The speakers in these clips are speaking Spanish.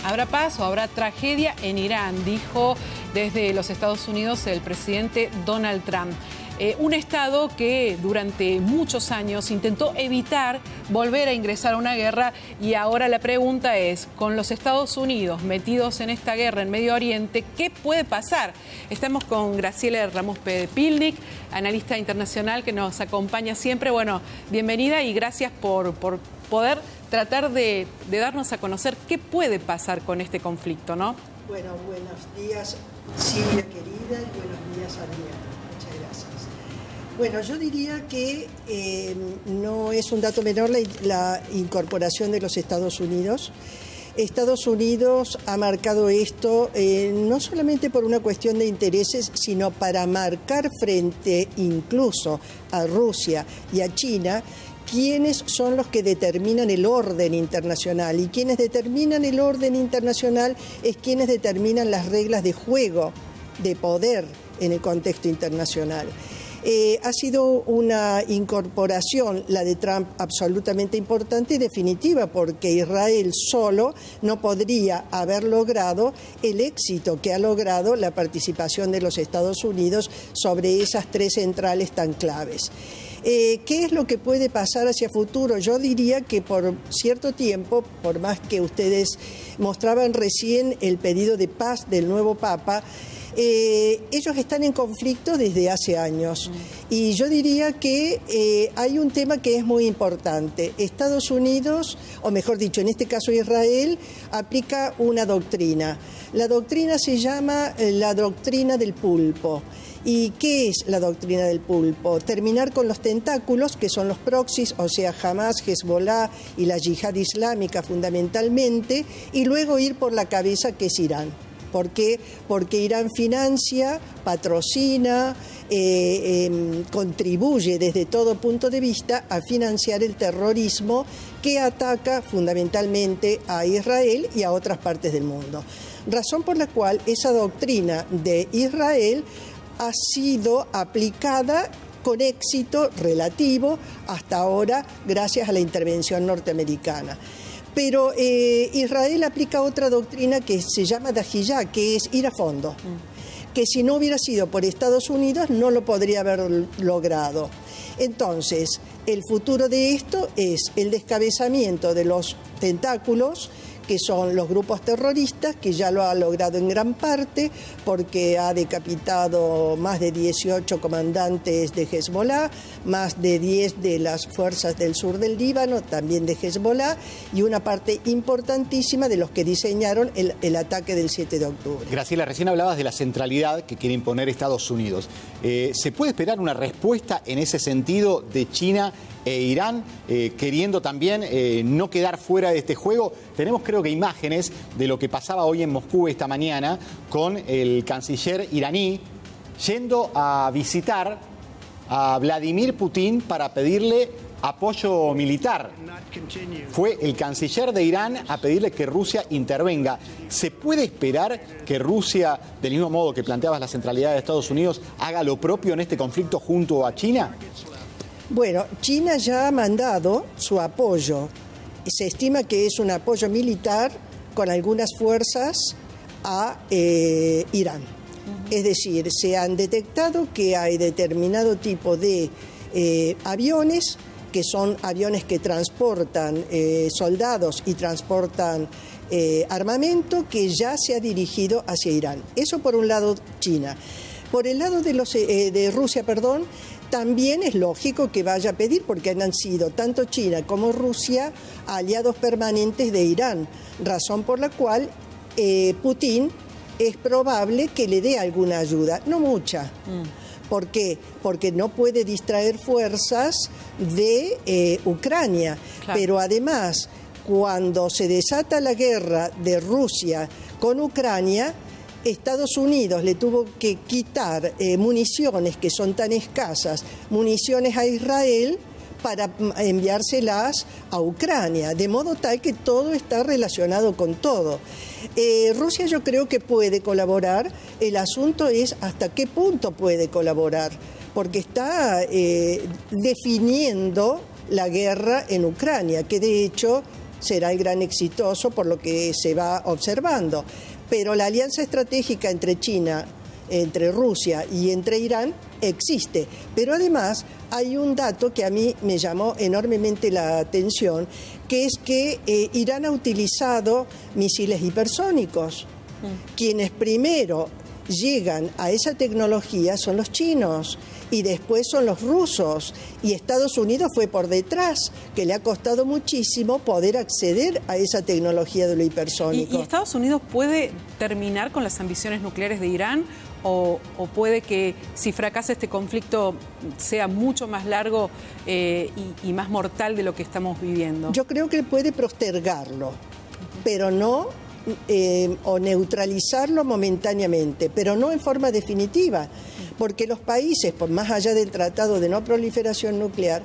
¿Habrá paz o habrá tragedia en Irán?, dijo desde los Estados Unidos el presidente Donald Trump. Un Estado que durante muchos años intentó evitar volver a ingresar a una guerra, y ahora la pregunta es, con los Estados Unidos metidos en esta guerra en Medio Oriente, ¿qué puede pasar? Estamos con Graciela Ramos Pilnik, analista internacional que nos acompaña siempre. Bueno, bienvenida y gracias por poder tratar de darnos a conocer qué puede pasar con este conflicto, ¿no? Bueno, buenos días, Silvia querida, y buenos días, Adriana. Muchas gracias. Bueno, yo diría que no es un dato menor la incorporación de los Estados Unidos. Estados Unidos ha marcado esto no solamente por una cuestión de intereses, sino para marcar frente incluso a Rusia y a China quiénes son los que determinan el orden internacional. Y quienes determinan el orden internacional es quienes determinan las reglas de juego, de poder en el contexto internacional. Ha sido una incorporación, la de Trump, absolutamente importante y definitiva, porque Israel solo no podría haber logrado el éxito que ha logrado la participación de los Estados Unidos sobre esas tres centrales tan claves. ¿Qué es lo que puede pasar hacia futuro? Yo diría que por cierto tiempo, por más que ustedes mostraban recién el pedido de paz del nuevo Papa, ellos están en conflicto desde hace años. Y yo diría que hay un tema que es muy importante. Estados Unidos, o mejor dicho, en este caso Israel, aplica una doctrina. La doctrina se llama la doctrina del pulpo. ¿Y qué es la doctrina del pulpo? Terminar con los tentáculos, que son los proxies, o sea, Hamas, Hezbollah y la yihad islámica fundamentalmente, y luego ir por la cabeza, que es Irán. ¿Por qué? Porque Irán financia, patrocina, contribuye desde todo punto de vista a financiar el terrorismo que ataca fundamentalmente a Israel y a otras partes del mundo. Razón por la cual esa doctrina de Israel ha sido aplicada con éxito relativo hasta ahora gracias a la intervención norteamericana. Pero Israel aplica otra doctrina que se llama Dahiyá, que es ir a fondo, que si no hubiera sido por Estados Unidos no lo podría haber logrado. Entonces, el futuro de esto es el descabezamiento de los tentáculos, que son los grupos terroristas, que ya lo ha logrado en gran parte, porque ha decapitado más de 18 comandantes de Hezbollah, más de 10 de las fuerzas del sur del Líbano, también de Hezbollah, y una parte importantísima de los que diseñaron el ataque del 7 de octubre. Graciela, recién hablabas de la centralidad que quiere imponer Estados Unidos. ¿Se puede esperar una respuesta en ese sentido de China e Irán, queriendo también no quedar fuera de este juego? Tenemos, creo que, imágenes de lo que pasaba hoy en Moscú esta mañana con el canciller iraní yendo a visitar a Vladimir Putin para pedirle apoyo militar. Fue el canciller de Irán a pedirle que Rusia intervenga. ¿Se puede esperar que Rusia, del mismo modo que planteabas la centralidad de Estados Unidos, haga lo propio en este conflicto junto a China? Bueno, China ya ha mandado su apoyo. Se estima que es un apoyo militar con algunas fuerzas a Irán. Es decir, se han detectado que hay determinado tipo de aviones, que son aviones que transportan soldados y transportan armamento, que ya se ha dirigido hacia Irán. Eso por un lado China. Por el lado de Rusia, también es lógico que vaya a pedir, porque han sido tanto China como Rusia aliados permanentes de Irán, razón por la cual Putin es probable que le dé alguna ayuda, no mucha. ¿Por qué? Porque no puede distraer fuerzas de Ucrania, claro. Pero además, cuando se desata la guerra de Rusia con Ucrania, Estados Unidos le tuvo que quitar municiones que son tan escasas, municiones a Israel, para enviárselas a Ucrania, de modo tal que todo está relacionado con todo. Rusia yo creo que puede colaborar, el asunto es hasta qué punto puede colaborar, porque está definiendo la guerra en Ucrania, que de hecho será el gran exitoso por lo que se va observando. Pero la alianza estratégica entre China, entre Rusia y entre Irán existe. Pero además hay un dato que a mí me llamó enormemente la atención, que es que Irán ha utilizado misiles hipersónicos. Quienes primero llegan a esa tecnología son los chinos y después son los rusos, y Estados Unidos fue por detrás, que le ha costado muchísimo poder acceder a esa tecnología de lo hipersónico. ¿Y Estados Unidos puede terminar con las ambiciones nucleares de Irán? ¿O puede que si fracasa este conflicto sea mucho más largo y más mortal de lo que estamos viviendo? Yo creo que puede postergarlo, pero no, o neutralizarlo momentáneamente, pero no en forma definitiva, porque los países, por más allá del Tratado de No Proliferación Nuclear,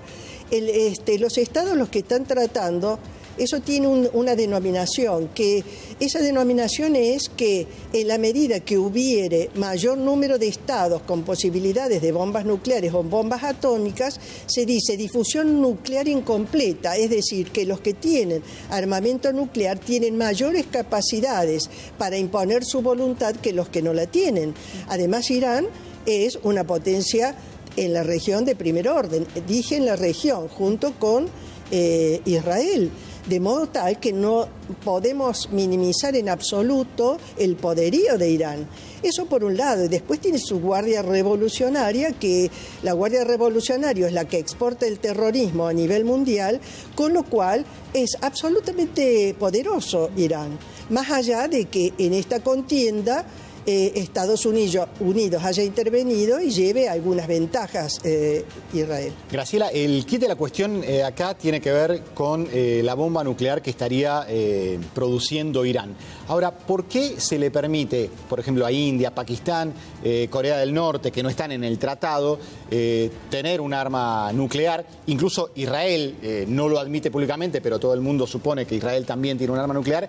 los estados los que están tratando, eso tiene una denominación, que esa denominación es que en la medida que hubiere mayor número de estados con posibilidades de bombas nucleares o bombas atómicas, se dice difusión nuclear incompleta, es decir, que los que tienen armamento nuclear tienen mayores capacidades para imponer su voluntad que los que no la tienen. Además, Irán es una potencia en la región de primer orden, dije en la región, junto con Israel. De modo tal que no podemos minimizar en absoluto el poderío de Irán. Eso por un lado, y después tiene su guardia revolucionaria, que la guardia revolucionaria es la que exporta el terrorismo a nivel mundial, con lo cual es absolutamente poderoso Irán. Más allá de que en esta contienda Estados Unidos haya intervenido y lleve algunas ventajas Israel. Graciela, el kit de la cuestión acá tiene que ver con la bomba nuclear que estaría produciendo Irán. Ahora, ¿por qué se le permite, por ejemplo, a India, Pakistán, Corea del Norte, que no están en el tratado, tener un arma nuclear? Incluso Israel no lo admite públicamente, pero todo el mundo supone que Israel también tiene un arma nuclear,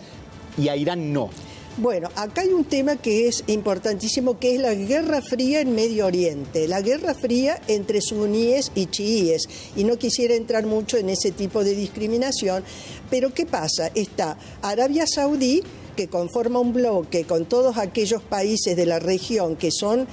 y a Irán no. Bueno, acá hay un tema que es importantísimo, que es la Guerra Fría en Medio Oriente, la Guerra Fría entre suníes y chiíes, y no quisiera entrar mucho en ese tipo de discriminación, pero ¿qué pasa? Está Arabia Saudí, que conforma un bloque con todos aquellos países de la región que son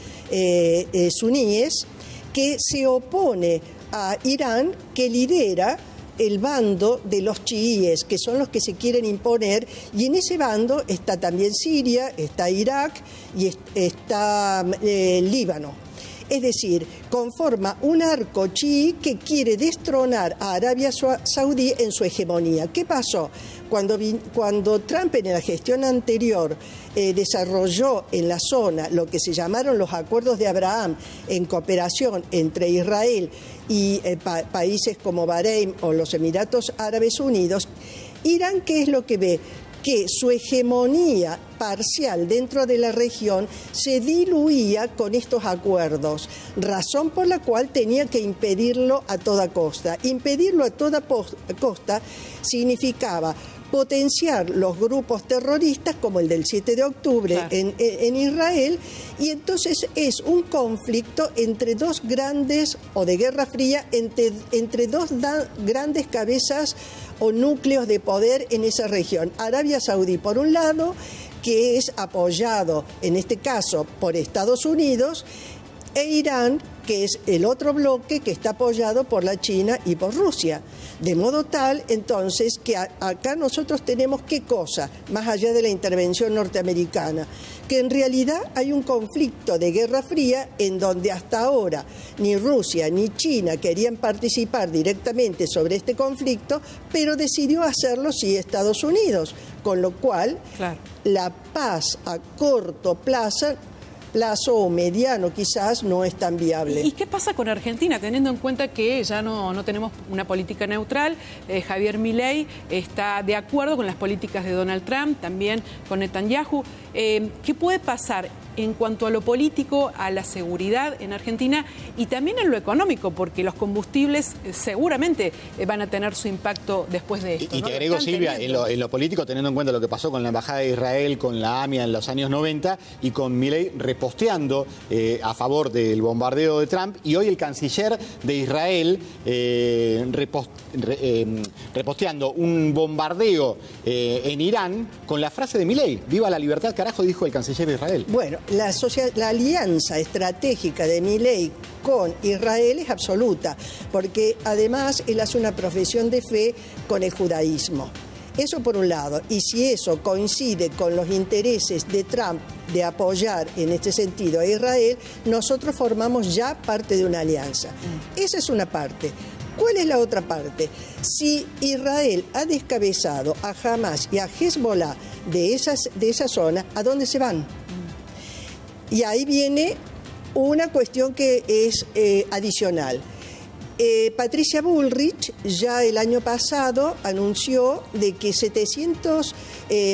suníes, que se opone a Irán, que lidera el bando de los chiíes, que son los que se quieren imponer, y en ese bando está también Siria, está Irak y está Líbano. Es decir, conforma un arco chií que quiere destronar a Arabia Saudí en su hegemonía. ¿Qué pasó? Cuando Trump en la gestión anterior desarrolló en la zona lo que se llamaron los acuerdos de Abraham en cooperación entre Israel y países como Bahrein o los Emiratos Árabes Unidos, Irán, ¿qué es lo que ve? Que su hegemonía parcial dentro de la región se diluía con estos acuerdos, razón por la cual tenía que impedirlo a toda costa. Impedirlo a toda costa significaba potenciar los grupos terroristas como el del 7 de octubre en Israel, y entonces es un conflicto entre dos grandes, o de guerra fría, entre dos grandes cabezas o núcleos de poder en esa región. Arabia Saudí, por un lado, que es apoyado, en este caso, por Estados Unidos, e Irán, que es el otro bloque que está apoyado por la China y por Rusia. De modo tal, entonces, que acá nosotros tenemos qué cosa, más allá de la intervención norteamericana, que en realidad hay un conflicto de Guerra Fría en donde hasta ahora ni Rusia ni China querían participar directamente sobre este conflicto, pero decidió hacerlo sí Estados Unidos, con lo cual la paz a corto plazo o mediano quizás no es tan viable. ¿Y qué pasa con Argentina, teniendo en cuenta que ya no tenemos una política neutral? Javier Milei está de acuerdo con las políticas de Donald Trump, también con Netanyahu. ¿Qué puede pasar en cuanto a lo político, a la seguridad en Argentina y también en lo económico? Porque los combustibles seguramente van a tener su impacto después de esto. Y te agrego, Silvia, en lo político, teniendo en cuenta lo que pasó con la Embajada de Israel, con la AMIA en los años 90 y con Milei reposteando a favor del bombardeo de Trump, y hoy el canciller de Israel reposteando un bombardeo en Irán con la frase de Milei: viva la libertad, carajo, dijo el canciller de Israel. Bueno, la alianza estratégica de Milei con Israel es absoluta, porque además él hace una profesión de fe con el judaísmo. Eso por un lado, y si eso coincide con los intereses de Trump de apoyar en este sentido a Israel, nosotros formamos ya parte de una alianza. Esa es una parte. ¿Cuál es la otra parte? Si Israel ha descabezado a Hamas y a Hezbollah de esa zona, ¿a dónde se van? Y ahí viene una cuestión que es adicional. Patricia Bullrich ya el año pasado anunció de que 700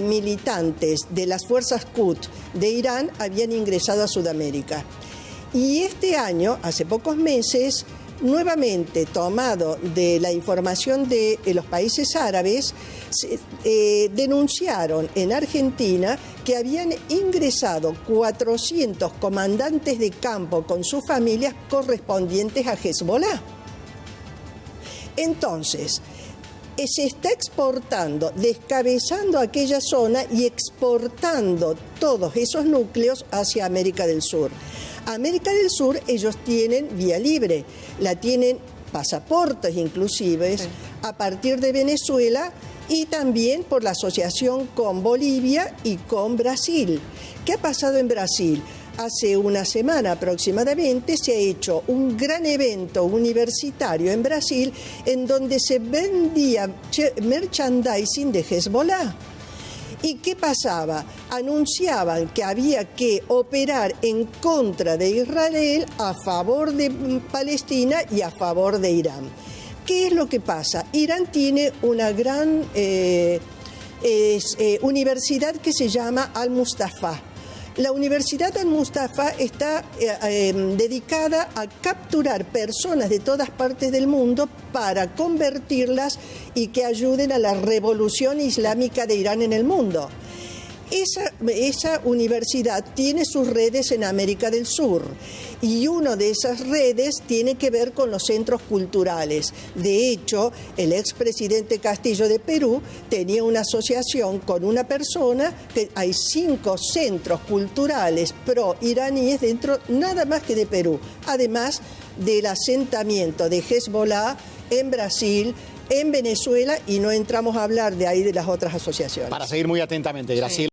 militantes de las fuerzas Quds de Irán habían ingresado a Sudamérica. Y este año, hace pocos meses, nuevamente tomado de la información de los países árabes, denunciaron en Argentina que habían ingresado 400 comandantes de campo con sus familias correspondientes a Hezbollah. Entonces, se está exportando, descabezando aquella zona y exportando todos esos núcleos hacia América del Sur. América del Sur, ellos tienen vía libre, la tienen pasaportes inclusive, sí, a partir de Venezuela y también por la asociación con Bolivia y con Brasil. ¿Qué ha pasado en Brasil? Hace una semana aproximadamente se ha hecho un gran evento universitario en Brasil en donde se vendía merchandising de Hezbollah. ¿Y qué pasaba? Anunciaban que había que operar en contra de Israel, a favor de Palestina y a favor de Irán. ¿Qué es lo que pasa? Irán tiene una gran universidad que se llama Al-Mustafa. La Universidad Al-Mustafa está dedicada a capturar personas de todas partes del mundo para convertirlas y que ayuden a la revolución islámica de Irán en el mundo. Esa universidad tiene sus redes en América del Sur y una de esas redes tiene que ver con los centros culturales. De hecho, el expresidente Castillo de Perú tenía una asociación con una persona que hay 5 centros culturales pro-iraníes dentro nada más que de Perú, además del asentamiento de Hezbollah en Brasil, en Venezuela, y no entramos a hablar de ahí de las otras asociaciones. Para seguir muy atentamente, Graciela.